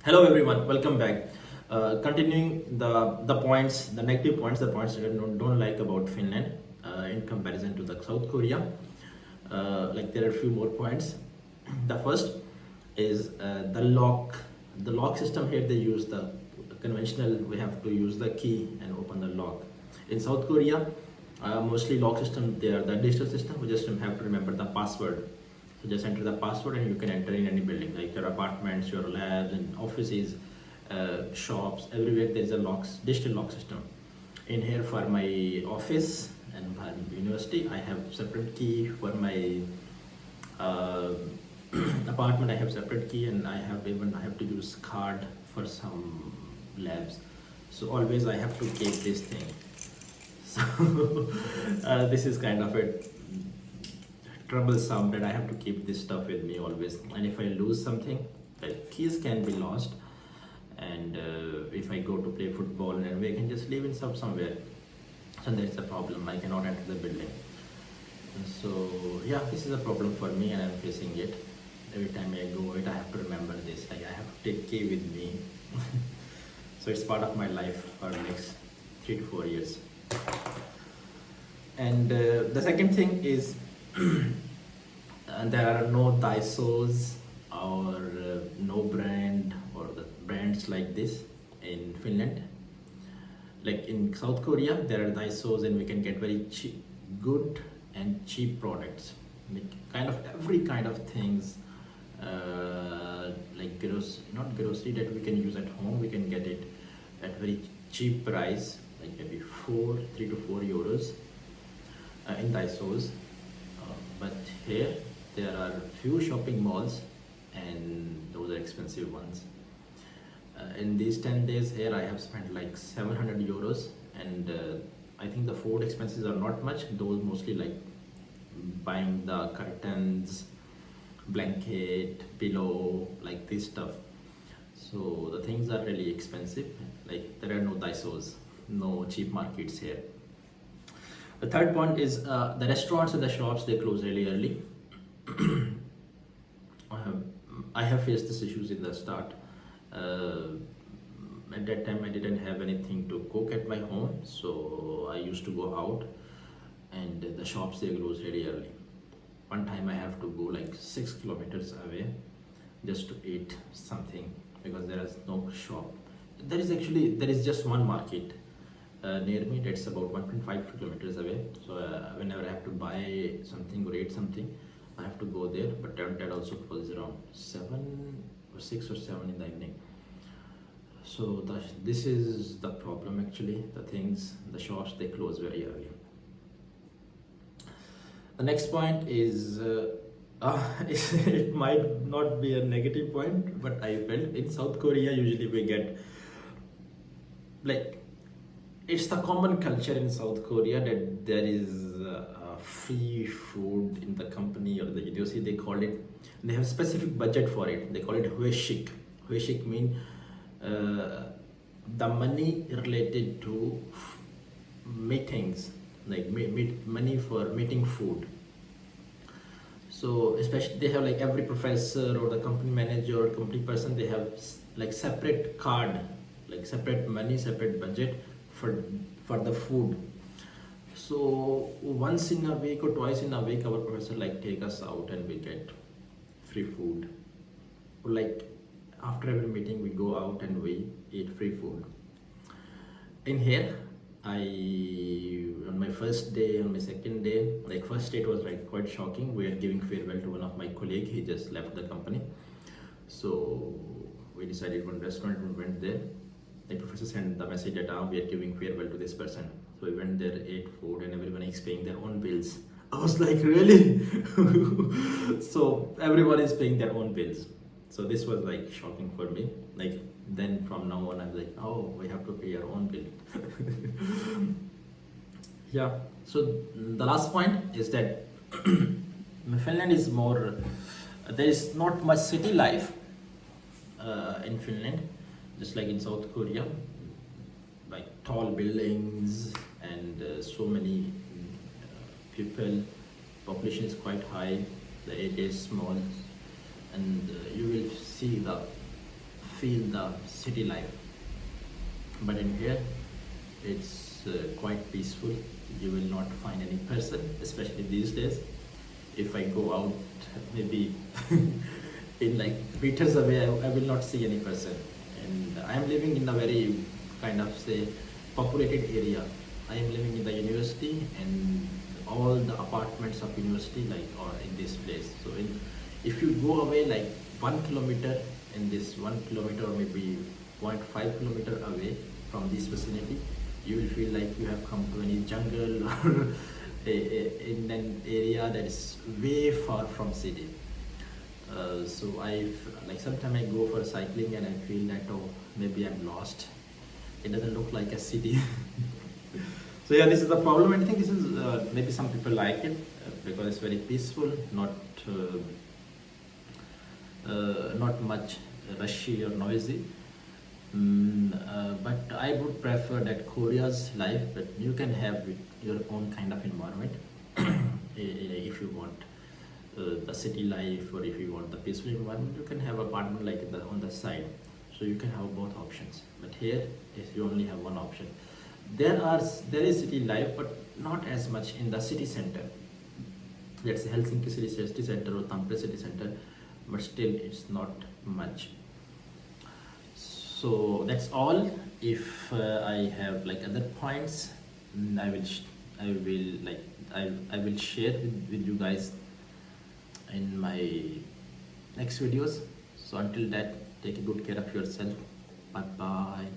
Hello everyone, welcome back. Continuing the points, the negative points, the points that I don't like about Finland in comparison to the South Korea. Like there are a few more points. The first is the lock system here. They use the conventional. We have to use the key and open the lock. In South Korea, mostly lock system. They are the digital system. We just have to remember the password. So just enter the password and you can enter in any building, like your apartments, your labs, and offices, shops. Everywhere there is a digital lock system. In here for my office and my university, I have separate key. For my uh, apartment, I have separate key, and I have to use card for some labs. So always I have to keep this thing. So this is kind of a troublesome that I have to keep this stuff with me always. And if I lose something, like keys can be lost. And if I go to play football and I can just leave it somewhere, so that's a problem. I cannot enter the building. And so yeah, this is a problem for me, and I'm facing it. Every time I go out, I have to remember this. Like I have to take key with me. So it's part of my life for the next 3 to 4 years. And the second thing is there are no Daisos or no brand or the brands like this in Finland. Like in South Korea, there are Daisos and we can get very cheap, good and cheap products. Kind of every kind of things, like not grocery that we can use at home. We can get it at very cheap price, like maybe 3 to 4 euros in Daisos. But here there are few shopping malls, and those are expensive ones. In these 10 days here, I have spent like 700 euros, and I think the food expenses are not much. Those mostly like buying the curtains, blanket, pillow, like this stuff. So the things are really expensive. Like there are no Daisos, no cheap markets here. The third point is the restaurants and the shops, they close really early. I have faced these issues in the start. At that time, I didn't have anything to cook at my home, so I used to go out, and the shops, they close really early. One time I have to go like 6 kilometers away just to eat something because there is no shop. There is just one market near me that's about 1.5 kilometers away. So whenever I have to buy something or eat something, I have to go there. But that also closes around 6 or 7 in the evening. So this is the problem actually. The shops, they close very early. The next point is it might not be a negative point, but I felt in South Korea usually we get like, it's the common culture in South Korea that there is free food in the company or the university. They have specific budget for it. They call it hueshik. Hueshik mean the money related to meetings, like money for meeting food. So especially they have like every professor or the company manager or company person, they have like separate card, like separate money, separate budget for the food. So once in a week or twice in a week, our professor like take us out and we get free food. Or like after every meeting, we go out and we eat free food. In here, on my first day, on my second day, like first day it was like quite shocking. We are giving farewell to one of my colleagues. He just left the company. So we decided one restaurant, we went there. The professor sent the message that we are giving farewell to this person. So we went there, ate food, and everyone is paying their own bills. I was like, really? So everyone is paying their own bills. So this was like shocking for me. Like then from now on, I was like, oh, we have to pay our own bill. Yeah. So the last point is that Finland is more. There is not much city life in Finland, just like in South Korea, like tall buildings and so many people. Population is quite high. The area is small, and you will see the feel the city life. But in here, it's quite peaceful. You will not find any person, especially these days. If I go out, maybe in like meters away, I will not see any person. And I am living in a very kind of say populated area. I am living in the university, and all the apartments of university like are in this place. So if you go away like 1 kilometer, in this 1 kilometer or maybe 0.5 kilometer away from this vicinity, you will feel like you have come to any jungle or in an area that is way far from city. So I like sometimes I go for cycling and I feel that, oh, maybe I'm lost. It doesn't look like a city. So yeah, this is the problem. And I think this is maybe some people like it because it's very peaceful, not much rushy or noisy. But I would prefer that Korea's life, but you can have your own kind of environment if you want the city life, or if you want the peaceful environment, you can have apartment like on the side. So you can have both options. But here, if you only have one option, there is city life, but not as much in the city center. Let's say Helsinki city center or Tampere city center, but still it's not much. So that's all. If I have like other points, I will share with you guys in my next videos. So until that, take good care of yourself. Bye bye.